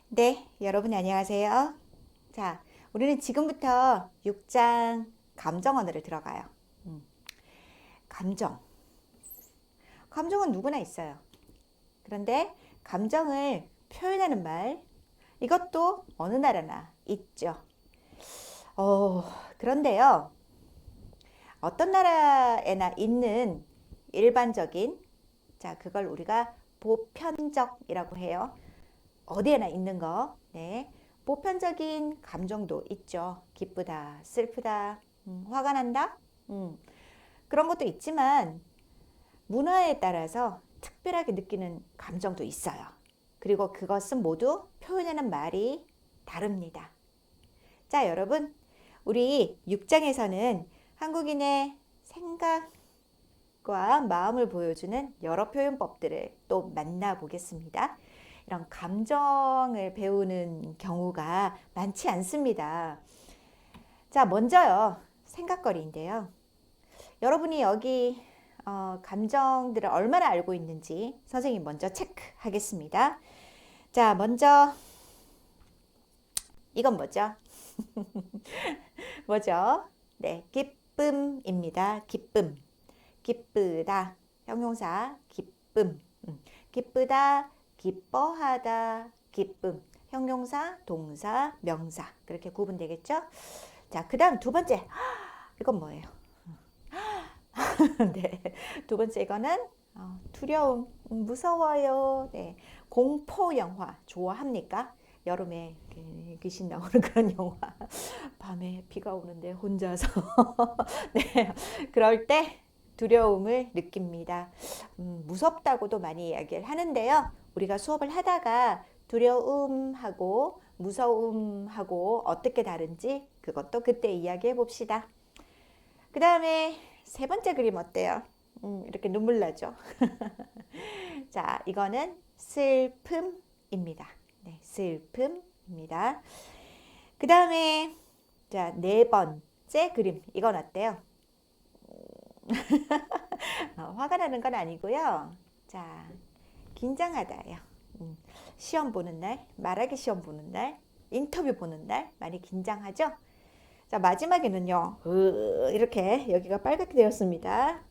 네, 여러분 안녕하세요. 자, 우리는 지금부터 6장 감정 언어를 들어가요. 음, 감정. 감정은 누구나 있어요. 그런데 감정을 표현하는 말, 이것도 어느 나라나 있죠. 어, 그런데요, 어떤 나라에나 있는 일반적인, 자, 그걸 우리가 보편적이라고 해요. 어디에나 있는 거. 네. 보편적인 감정도 있죠. 기쁘다, 슬프다, 화가 난다. 음, 그런 것도 있지만 문화에 따라서 특별하게 느끼는 감정도 있어요. 그리고 그것은 모두 표현하는 말이 다릅니다. 자, 여러분, 우리 6장에서는 한국인의 생각과 마음을 보여주는 여러 표현법들을 또 만나보겠습니다. 이런 감정을 배우는 경우가 많지 않습니다. 자, 먼저요. 생각거리인데요. 여러분이 여기 감정들을 얼마나 알고 있는지 선생님 먼저 체크하겠습니다. 자, 먼저 이건 뭐죠? 뭐죠? 네, 기쁨입니다. 기쁨. 기쁘다. 형용사 기쁨. 기쁘다, 기뻐하다, 기쁨. 형용사, 동사, 명사. 그렇게 구분되겠죠? 자, 그 다음 두 번째. 이건 뭐예요? 네. 두 번째 이거는 두려움, 무서워요. 네. 공포 영화 좋아합니까? 여름에 귀신 나오는 그런 영화. 밤에 비가 오는데 혼자서. 네. 그럴 때 두려움을 느낍니다. 무섭다고도 많이 이야기를 하는데요. 우리가 수업을 하다가 두려움하고 무서움하고 어떻게 다른지 그것도 그때 이야기해 봅시다. 그 다음에 세 번째 그림 어때요? 이렇게 눈물 나죠? 자, 이거는 슬픔입니다. 네, 슬픔입니다. 그 다음에 자, 네 번째 그림 이건 어때요? 화가 나는 건 아니고요. 자, 긴장하다예요. 시험 보는 날, 말하기 시험 보는 날, 인터뷰 보는 날 많이 긴장하죠? 자, 마지막에는요. 이렇게 여기가 빨갛게 되었습니다.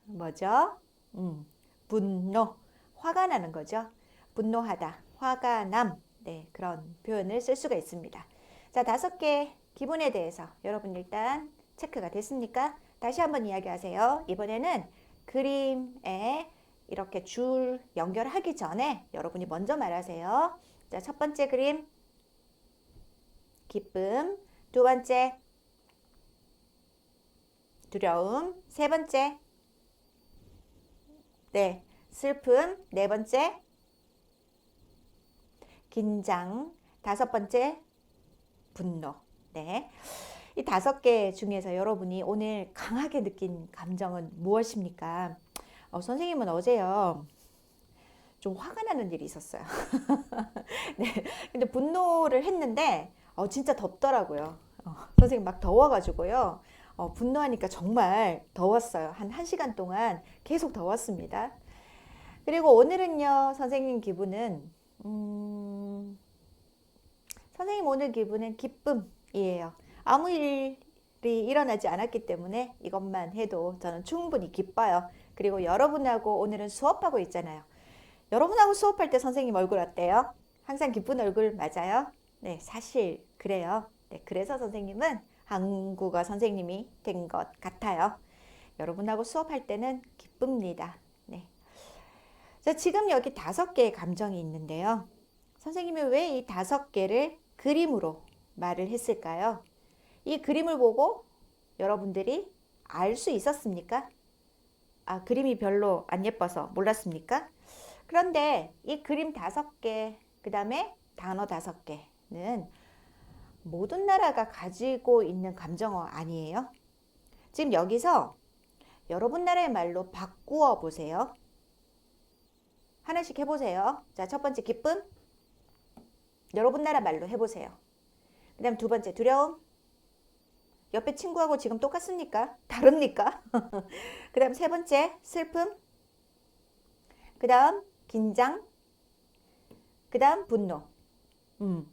뭐죠? 분노. 화가 나는 거죠. 분노하다, 화가 남. 네, 그런 표현을 쓸 수가 있습니다. 자, 다섯 개 기본에 대해서 여러분 일단 체크가 됐습니까? 다시 한번 이야기하세요. 이번에는 그림에 이렇게 줄 연결하기 전에 여러분이 먼저 말하세요. 자, 첫 번째 그림, 기쁨. 두 번째, 두려움. 세 번째, 네, 슬픔. 네 번째, 긴장. 다섯 번째, 분노. 네. 이 다섯 개 중에서 여러분이 오늘 강하게 느낀 감정은 무엇입니까? 선생님은 어제요. 좀 화가 나는 일이 있었어요. 네. 근데 분노를 했는데, 진짜 덥더라고요. 선생님 막 더워가지고요. 분노하니까 정말 더웠어요. 한 1시간 동안 계속 더웠습니다. 그리고 오늘은요, 선생님 기분은, 선생님 오늘 기분은 기쁨이에요. 아무 일이 일어나지 않았기 때문에 이것만 해도 저는 충분히 기뻐요. 그리고 여러분하고 오늘은 수업하고 있잖아요. 여러분하고 수업할 때 선생님 얼굴 어때요? 항상 기쁜 얼굴 맞아요? 네, 사실 그래요. 네, 그래서 선생님은 한국어 선생님이 된 것 같아요. 여러분하고 수업할 때는 기쁩니다. 네. 자, 지금 여기 다섯 개의 감정이 있는데요. 선생님이 왜 이 다섯 개를 그림으로 말을 했을까요? 이 그림을 보고 여러분들이 알 수 있었습니까? 그림이 별로 안 예뻐서 몰랐습니까? 그런데 이 그림 다섯 개, 그 다음에 단어 다섯 개는 모든 나라가 가지고 있는 감정어 아니에요? 지금 여기서 여러분 나라의 말로 바꾸어 보세요. 하나씩 해보세요. 자, 첫 번째 기쁨. 여러분 나라 말로 해보세요. 그 다음 두 번째 두려움. 옆에 친구하고 지금 똑같습니까? 다릅니까? 그 다음 세 번째 슬픔. 그 다음 긴장. 그 다음 분노. 음.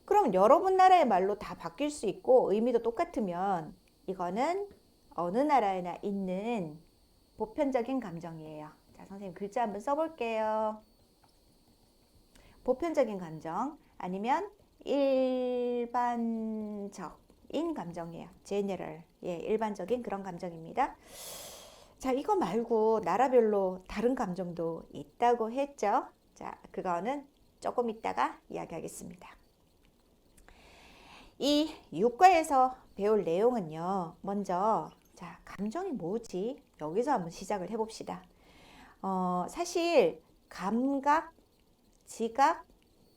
그럼 여러분 나라의 말로 다 바뀔 수 있고 의미도 똑같으면 이거는 어느 나라에나 있는 보편적인 감정이에요. 자, 선생님 글자 한번 써볼게요. 보편적인 감정 아니면 일반적인 감정이에요. general. 예, 일반적인 그런 감정입니다. 자, 이거 말고 나라별로 다른 감정도 있다고 했죠. 자, 그거는 조금 이따가 이야기하겠습니다. 이 육과에서 배울 내용은요. 먼저 자, 감정이 뭐지? 여기서 한번 시작을 해봅시다. 사실 감각, 지각,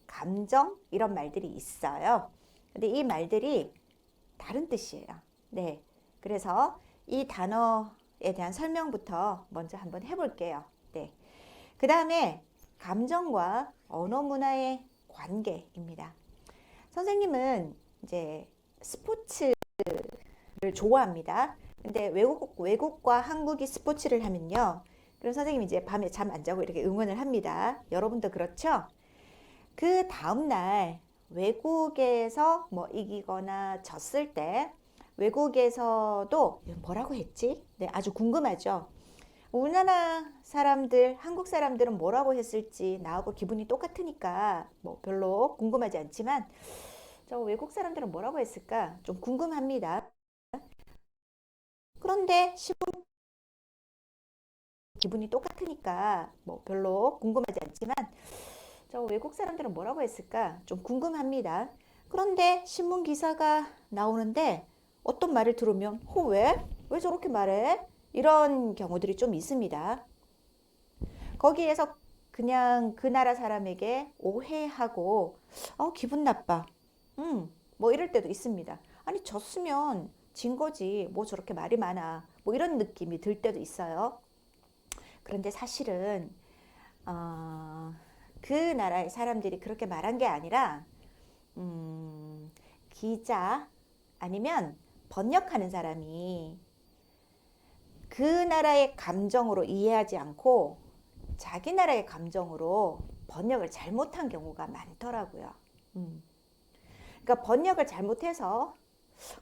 감정 이런 말들이 있어요. 근데 이 말들이 다른 뜻이에요. 네. 그래서 이 단어에 대한 설명부터 먼저 한번 해볼게요. 네. 그 다음에 감정과 언어 문화의 관계입니다. 선생님은 이제 스포츠를 좋아합니다. 근데 외국과 한국이 스포츠를 하면요. 그럼 선생님이 이제 밤에 잠 안 자고 이렇게 응원을 합니다. 여러분도 그렇죠? 그 다음날 외국에서 뭐 이기거나 졌을 때 외국에서도 뭐라고 했지? 네, 아주 궁금하죠? 우리나라 사람들, 한국 사람들은 뭐라고 했을지 나하고 기분이 똑같으니까 뭐 별로 궁금하지 않지만 저 외국 사람들은 뭐라고 했을까? 좀 궁금합니다. 그런데 기분이 똑같으니까 뭐 별로 궁금하지 않지만 저 외국 사람들은 뭐라고 했을까? 좀 궁금합니다. 그런데 신문 기사가 나오는데 어떤 말을 들으면 왜? 왜 저렇게 말해? 이런 경우들이 좀 있습니다. 거기에서 그냥 그 나라 사람에게 오해하고 기분 나빠. 뭐 이럴 때도 있습니다. 아니 졌으면 진 거지. 뭐 저렇게 말이 많아. 뭐 이런 느낌이 들 때도 있어요. 그런데 사실은 그 나라의 사람들이 그렇게 말한 게 아니라 기자 아니면 번역하는 사람이 그 나라의 감정으로 이해하지 않고 자기 나라의 감정으로 번역을 잘못한 경우가 많더라고요. 그러니까 번역을 잘못해서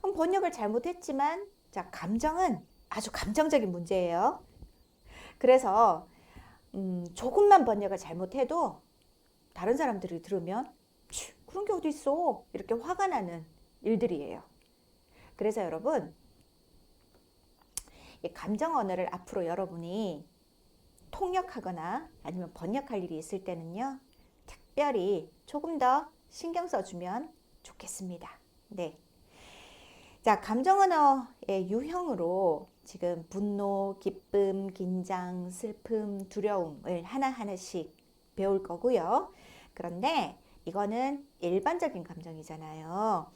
번역을 잘못했지만 자, 감정은 아주 감정적인 문제예요. 그래서 조금만 번역을 잘못해도 다른 사람들이 들으면 그런 게 어디 있어 이렇게 화가 나는 일들이에요. 그래서 여러분 이 감정 언어를 앞으로 여러분이 통역하거나 아니면 번역할 일이 있을 때는요 특별히 조금 더 신경 써주면 좋겠습니다. 네. 자, 감정 언어의 유형으로 지금 분노, 기쁨, 긴장, 슬픔, 두려움을 하나하나씩 배울 거고요. 그런데 이거는 일반적인 감정이잖아요.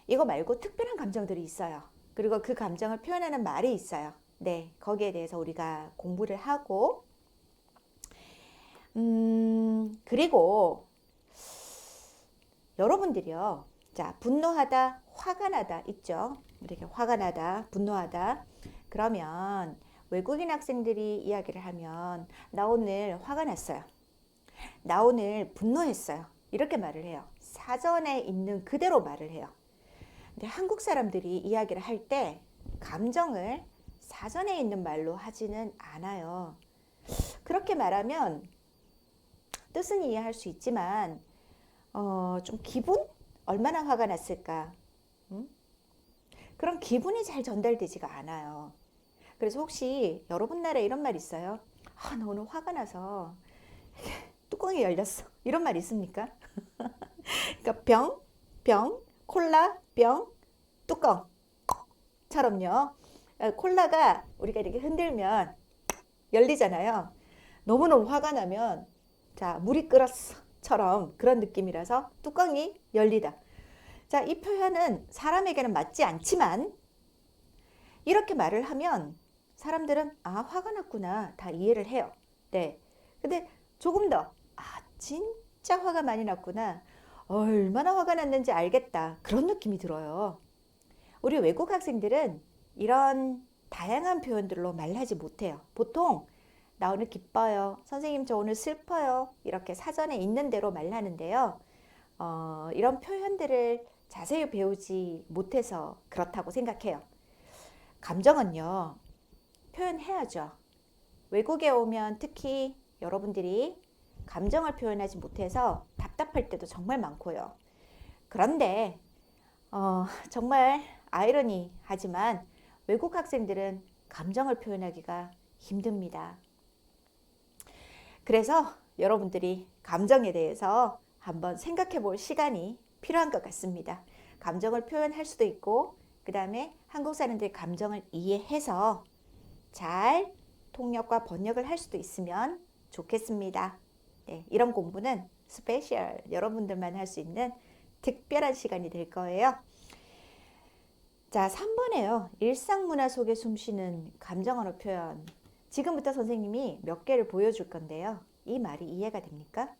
이거 말고 특별한 감정들이 있어요. 그리고 그 감정을 표현하는 말이 있어요. 네, 거기에 대해서 우리가 공부를 하고 그리고 여러분들이요. 자, 분노하다, 화가 나다 있죠. 이렇게 화가 나다, 분노하다. 그러면 외국인 학생들이 이야기를 하면 나 오늘 화가 났어요. 나 오늘 분노했어요. 이렇게 말을 해요. 사전에 있는 그대로 말을 해요. 근데 한국 사람들이 이야기를 할 때 감정을 사전에 있는 말로 하지는 않아요. 그렇게 말하면 뜻은 이해할 수 있지만 좀 기분? 얼마나 화가 났을까? 그런 기분이 잘 전달되지가 않아요. 그래서 혹시 여러분 나라에 이런 말 있어요? 나 오늘 화가 나서 뚜껑이 열렸어. 이런 말 있습니까? 그러니까 병, 콜라, 병, 뚜껑처럼요. 콜라가 우리가 이렇게 흔들면 열리잖아요. 너무너무 화가 나면 자, 물이 끓었어처럼 그런 느낌이라서 뚜껑이 열리다. 자, 이 표현은 사람에게는 맞지 않지만 이렇게 말을 하면 사람들은 화가 났구나 다 이해를 해요. 네. 근데 조금 더 진짜 화가 많이 났구나. 얼마나 화가 났는지 알겠다. 그런 느낌이 들어요. 우리 외국 학생들은 이런 다양한 표현들로 말하지 못해요. 보통 나 오늘 기뻐요. 선생님 저 오늘 슬퍼요. 이렇게 사전에 있는 대로 말하는데요. 이런 표현들을 자세히 배우지 못해서 그렇다고 생각해요. 감정은요, 표현해야죠. 외국에 오면 특히 여러분들이 감정을 표현하지 못해서 답답할 때도 정말 많고요. 그런데 정말 아이러니하지만 외국 학생들은 감정을 표현하기가 힘듭니다. 그래서 여러분들이 감정에 대해서 한번 생각해 볼 시간이 필요한 것 같습니다. 감정을 표현할 수도 있고, 그 다음에 한국 사람들의 감정을 이해해서 잘 통역과 번역을 할 수도 있으면 좋겠습니다. 네, 이런 공부는 스페셜, 여러분들만 할 수 있는 특별한 시간이 될 거예요. 자, 3번에요. 일상 문화 속에 숨쉬는 감정 언어 표현. 지금부터 선생님이 몇 개를 보여줄 건데요. 이 말이 이해가 됩니까?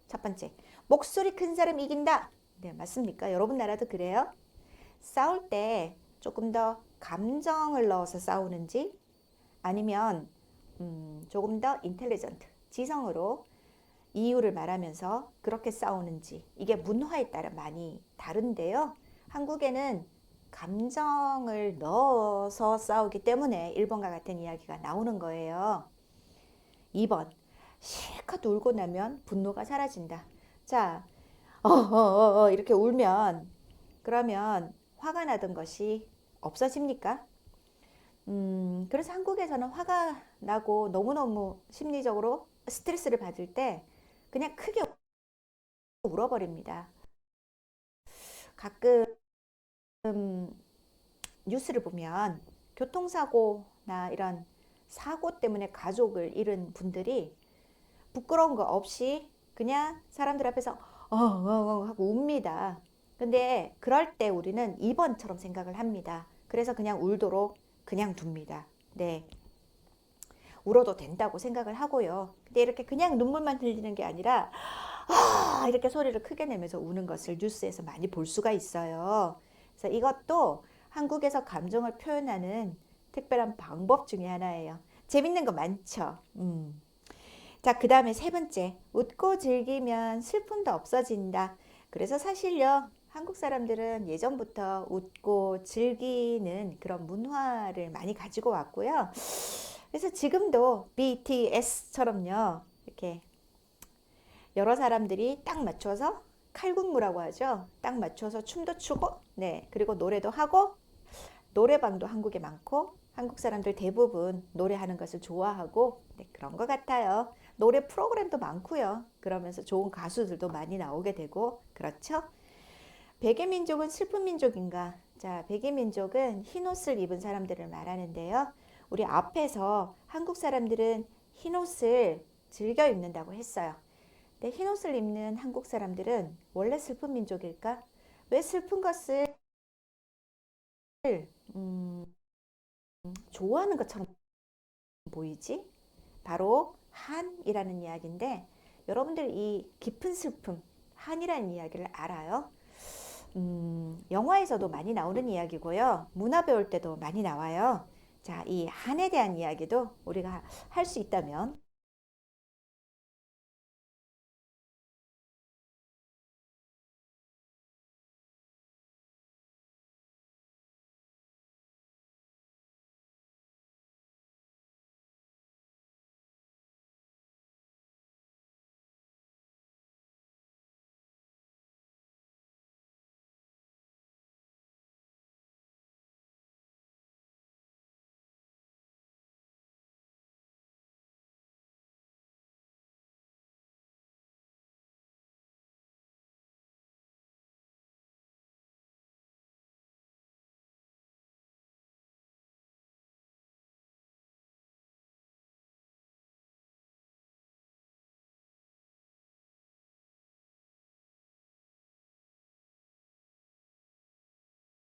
첫 번째, 목소리 큰 사람 이긴다. 네, 맞습니까? 여러분 나라도 그래요? 싸울 때 조금 더 감정을 넣어서 싸우는지 아니면 조금 더 인텔리전트, 지성으로 이유를 말하면서 그렇게 싸우는지, 이게 문화에 따라 많이 다른데요. 한국에는 감정을 넣어서 싸우기 때문에 일본과 같은 이야기가 나오는 거예요. 2번, 실컷 울고 나면 분노가 사라진다. 자, 이렇게 울면 그러면 화가 나던 것이 없어집니까? 그래서 한국에서는 화가 나고 너무너무 심리적으로 스트레스를 받을 때 그냥 크게 울어버립니다. 가끔 뉴스를 보면 교통사고나 이런 사고 때문에 가족을 잃은 분들이 부끄러운 거 없이 그냥 사람들 앞에서 하고 웁니다. 근데 그럴 때 우리는 2번처럼 생각을 합니다. 그래서 그냥 울도록 그냥 둡니다. 네. 울어도 된다고 생각을 하고요. 근데 이렇게 그냥 눈물만 흘리는 게 아니라 이렇게 소리를 크게 내면서 우는 것을 뉴스에서 많이 볼 수가 있어요. 그래서 이것도 한국에서 감정을 표현하는 특별한 방법 중에 하나예요. 재밌는 거 많죠. 자, 그 다음에 세 번째, 웃고 즐기면 슬픔도 없어진다. 그래서 사실요, 한국 사람들은 예전부터 웃고 즐기는 그런 문화를 많이 가지고 왔고요. 그래서 지금도 BTS처럼요, 이렇게 여러 사람들이 딱 맞춰서 칼군무라고 하죠. 딱 맞춰서 춤도 추고, 네, 그리고 노래도 하고, 노래방도 한국에 많고, 한국 사람들 대부분 노래하는 것을 좋아하고, 네, 그런 것 같아요. 노래 프로그램도 많고요. 그러면서 좋은 가수들도 많이 나오게 되고, 그렇죠? 백의 민족은 슬픈 민족인가? 자, 백의 민족은 흰 옷을 입은 사람들을 말하는데요. 우리 앞에서 한국 사람들은 흰 옷을 즐겨 입는다고 했어요. 근데 흰 옷을 입는 한국 사람들은 원래 슬픈 민족일까? 왜 슬픈 것을 음, 좋아하는 것처럼 보이지? 바로 한이라는 이야기인데 여러분들 이 깊은 슬픔, 한이라는 이야기를 알아요? 영화에서도 많이 나오는 이야기고요. 문화 배울 때도 많이 나와요. 자, 이 한에 대한 이야기도 우리가 할 수 있다면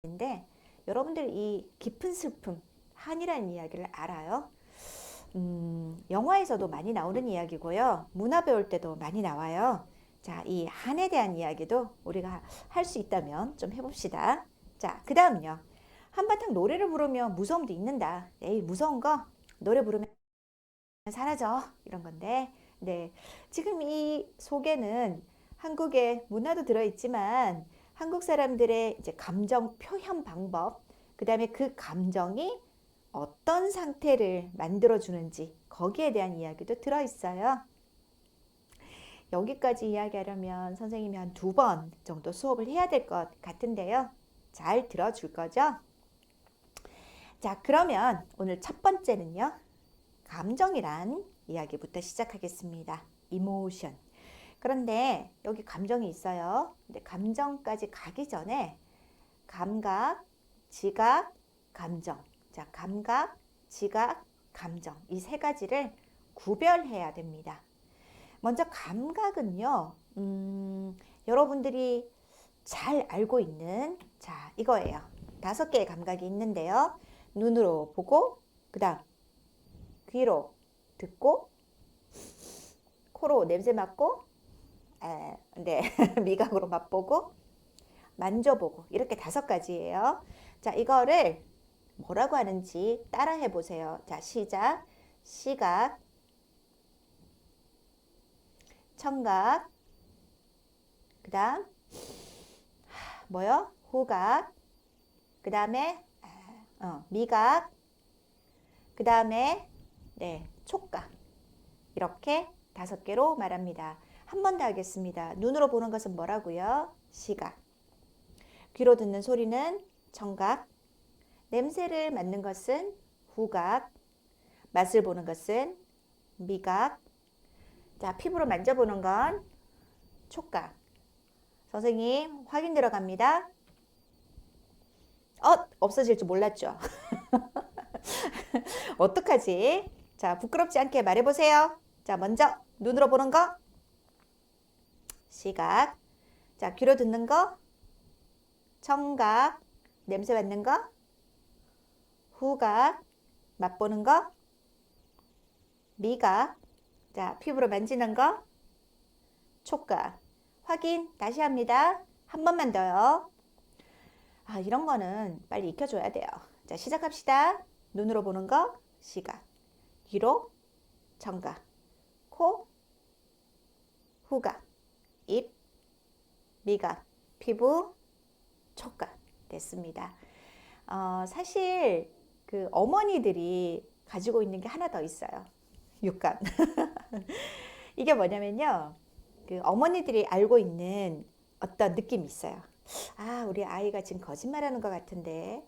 인데 여러분들 이 깊은 슬픔, 한이라는 이야기를 알아요? 영화에서도 많이 나오는 이야기고요. 문화 배울 때도 많이 나와요. 자, 이 한에 대한 이야기도 우리가 할 수 있다면 좀 해봅시다. 자, 그 다음요. 한바탕 노래를 부르면 무서움도 잊는다. 에이, 무서운 거 노래 부르면 사라져. 이런 건데, 네. 지금 이 속에는 한국의 문화도 들어있지만 한국 사람들의 이제 감정 표현 방법, 그 다음에 그 감정이 어떤 상태를 만들어주는지 거기에 대한 이야기도 들어있어요. 여기까지 이야기하려면 선생님이 한 2번 정도 수업을 해야 될 것 같은데요. 잘 들어줄 거죠? 자, 그러면 오늘 첫 번째는요. 감정이란 이야기부터 시작하겠습니다. 이모션. 그런데 여기 감정이 있어요. 근데 감정까지 가기 전에 감각, 지각, 감정. 자, 감각, 지각, 감정. 이 세 가지를 구별해야 됩니다. 먼저 감각은요, 여러분들이 잘 알고 있는, 자, 이거예요. 5개의 감각이 있는데요. 눈으로 보고, 그 다음, 귀로 듣고, 코로 냄새 맡고, 네, 미각으로 맛보고, 만져보고, 이렇게 5가지예요. 자, 이거를 뭐라고 하는지 따라해 보세요. 자, 시작. 시각, 청각, 그 다음 뭐요? 후각, 그 다음에 미각, 그 다음에 네, 촉각. 이렇게 5개로 말합니다. 한 번 더 하겠습니다. 눈으로 보는 것은 뭐라고요? 시각. 귀로 듣는 소리는 청각. 냄새를 맡는 것은 후각. 맛을 보는 것은 미각. 자, 피부로 만져보는 건 촉각. 선생님, 확인 들어갑니다. 없어질 줄 몰랐죠? 어떡하지? 자, 부끄럽지 않게 말해보세요. 자, 먼저 눈으로 보는 거, 시각. 자, 귀로 듣는 거, 청각. 냄새 맡는 거, 후각. 맛보는 거, 미각. 자, 피부로 만지는 거, 촉각. 확인 다시 합니다. 한 번만 더요. 이런 거는 빨리 익혀줘야 돼요. 자, 시작합시다. 눈으로 보는 거, 시각. 귀로, 청각. 코, 후각. 입, 미각. 피부, 촉각. 됐습니다. 사실 그 어머니들이 가지고 있는 게 하나 더 있어요. 육감. 이게 뭐냐면요. 그 어머니들이 알고 있는 어떤 느낌이 있어요. 우리 아이가 지금 거짓말하는 것 같은데.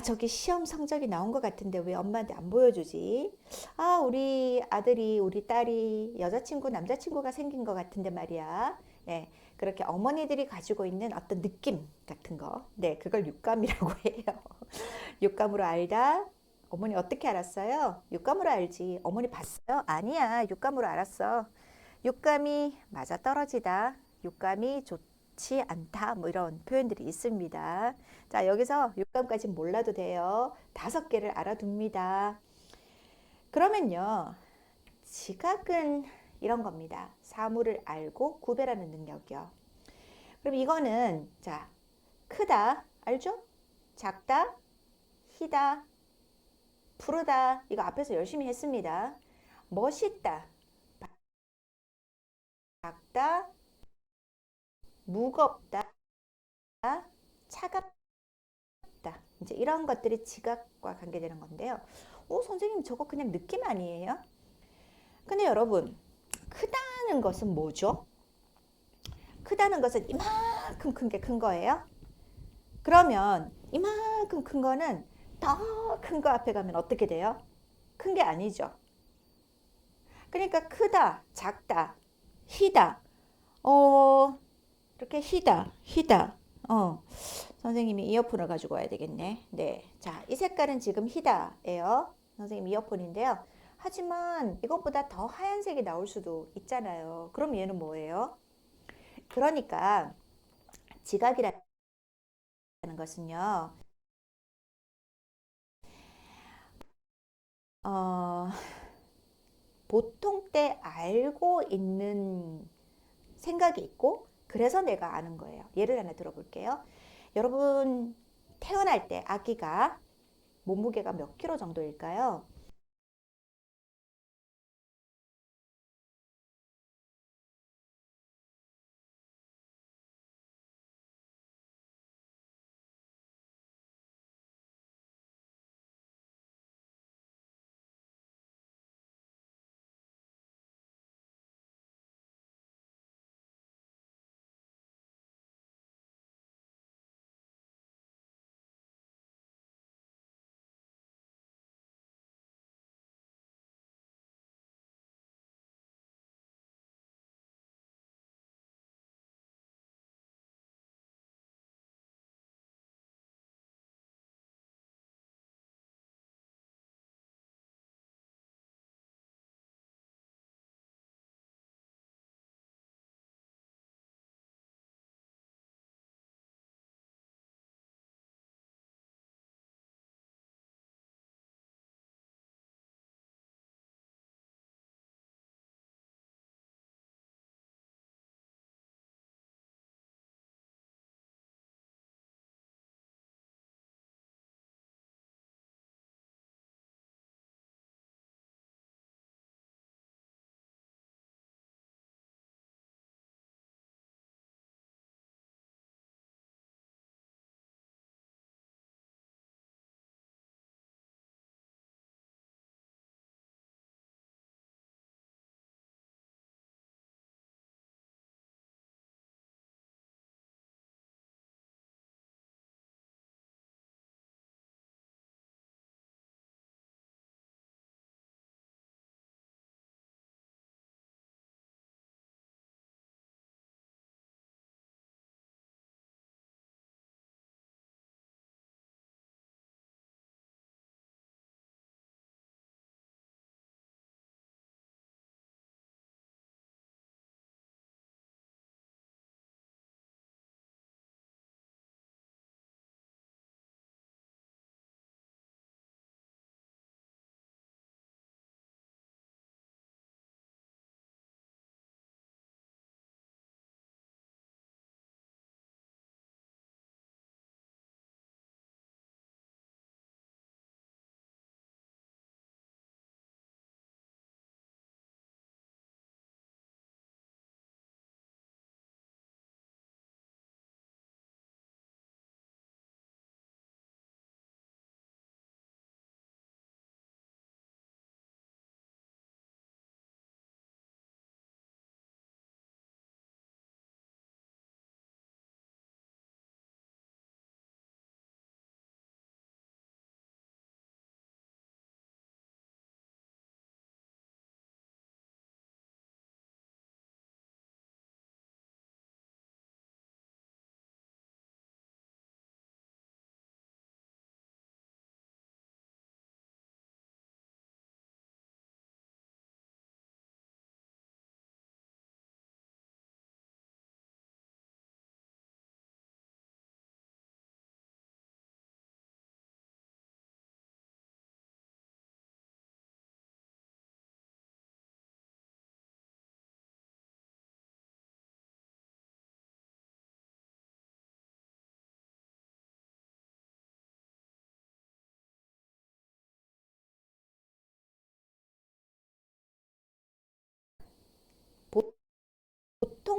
저기 시험 성적이 나온 것 같은데 왜 엄마한테 안 보여주지? 우리 아들이, 우리 딸이 여자친구, 남자친구가 생긴 것 같은데 말이야. 네, 그렇게 어머니들이 가지고 있는 어떤 느낌 같은 거. 네, 그걸 육감이라고 해요. 육감으로 알다. 어머니 어떻게 알았어요? 육감으로 알지. 어머니 봤어요? 아니야, 육감으로 알았어. 육감이 맞아떨어지다. 육감이 좋지 않다. 뭐 이런 표현들이 있습니다. 자, 여기서 육감까지 몰라도 돼요. 5개를 알아둡니다. 그러면요, 지각은 이런 겁니다. 사물을 알고 구별하는 능력이요. 그럼 이거는 자, 크다. 알죠? 작다. 희다. 푸르다. 이거 앞에서 열심히 했습니다. 멋있다. 작다. 무겁다. 차갑다. 이제 이런 것들이 지각과 관계되는 건데요. 선생님 저거 그냥 느낌 아니에요? 근데 여러분, 크다는 것은 뭐죠? 크다는 것은 이만큼 큰 게 큰 거예요. 그러면 이만큼 큰 거는 더 큰 거 앞에 가면 어떻게 돼요? 큰 게 아니죠. 그러니까 크다, 작다, 희다. 이렇게 희다. 선생님이 이어폰을 가지고 와야 되겠네. 네. 자, 이 색깔은 지금 희다예요. 선생님 이어폰인데요. 하지만 이것보다 더 하얀색이 나올 수도 있잖아요. 그럼 얘는 뭐예요? 그러니까 지각이라는 것은요. 보통 때 알고 있는 생각이 있고 그래서 내가 아는 거예요. 예를 하나 들어볼게요. 여러분 태어날 때 아기가 몸무게가 몇 킬로 정도일까요?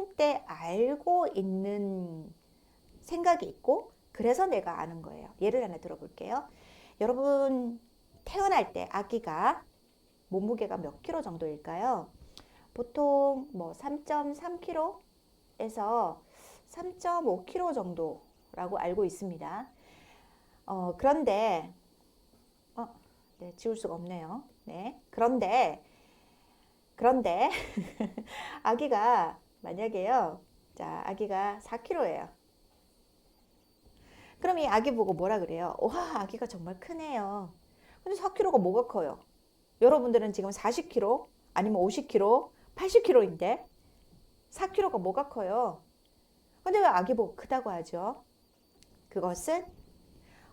보통 때 알고 있는 생각이 있고 그래서 내가 아는 거예요. 예를 하나 들어볼게요. 여러분 태어날 때 아기가 몸무게가 몇 킬로 정도일까요? 보통 뭐 3.3kg에서 3.5kg 정도라고 알고 있습니다. 그런데 네, 지울 수가 없네요. 네, 그런데 아기가 만약에요. 자, 아기가 4kg예요. 그럼 이 아기 보고 뭐라 그래요? 와, 아기가 정말 크네요. 근데 4kg가 뭐가 커요? 여러분들은 지금 40kg, 아니면 50kg, 80kg인데 4kg가 뭐가 커요? 근데 왜 아기 보고 크다고 하죠? 그것은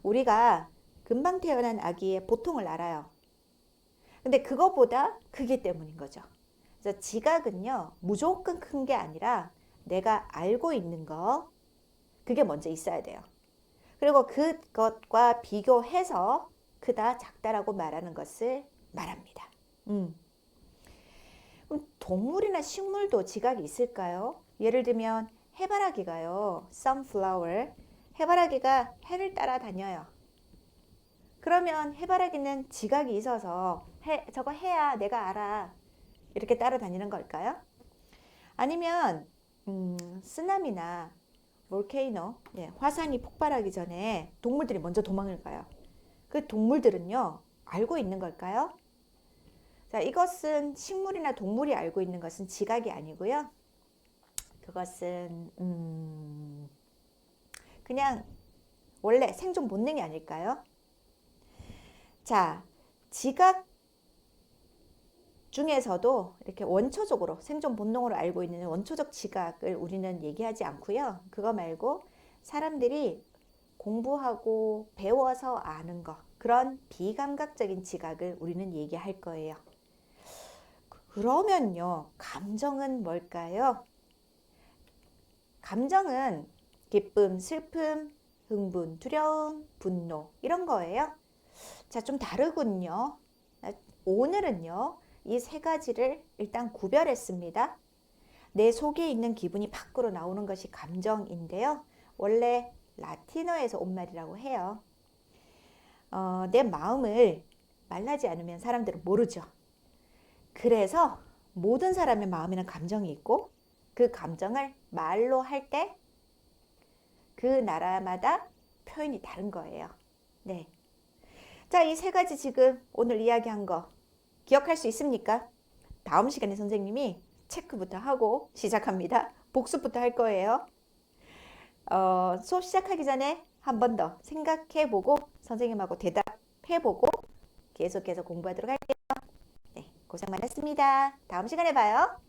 우리가 금방 태어난 아기의 보통을 알아요. 근데 그거보다 크기 때문인 거죠. 그래서 지각은요, 무조건 큰 게 아니라 내가 알고 있는 거, 그게 먼저 있어야 돼요. 그리고 그것과 비교해서 크다, 작다라고 말하는 것을 말합니다. 그럼 동물이나 식물도 지각이 있을까요? 예를 들면 해바라기가요, sunflower, 해바라기가 해를 따라다녀요. 그러면 해바라기는 지각이 있어서 저거 해야 내가 알아 이렇게 따라다니는 걸까요? 아니면 쓰나미나 볼케이노, 네, 화산이 폭발하기 전에 동물들이 먼저 도망을 가요. 그 동물들은요, 알고 있는 걸까요? 자, 이것은 식물이나 동물이 알고 있는 것은 지각이 아니고요. 그것은 그냥 원래 생존 본능이 아닐까요? 자, 지각 중에서도 이렇게 원초적으로 생존 본능으로 알고 있는 원초적 지각을 우리는 얘기하지 않고요. 그거 말고 사람들이 공부하고 배워서 아는 거, 그런 비감각적인 지각을 우리는 얘기할 거예요. 그러면요, 감정은 뭘까요? 감정은 기쁨, 슬픔, 흥분, 두려움, 분노 이런 거예요. 자, 좀 다르군요. 오늘은요, 이 세 가지를 일단 구별했습니다. 내 속에 있는 기분이 밖으로 나오는 것이 감정인데요. 원래 라틴어에서 온 말이라고 해요. 내 마음을 말하지 않으면 사람들은 모르죠. 그래서 모든 사람의 마음에는 감정이 있고 그 감정을 말로 할 때 그 나라마다 표현이 다른 거예요. 네. 자, 이 세 가지 지금 오늘 이야기한 거 기억할 수 있습니까? 다음 시간에 선생님이 체크부터 하고 시작합니다. 복습부터 할 거예요. 수업 시작하기 전에 한 번 더 생각해보고 선생님하고 대답해보고 계속해서 공부하도록 할게요. 네, 고생 많았습니다. 다음 시간에 봐요.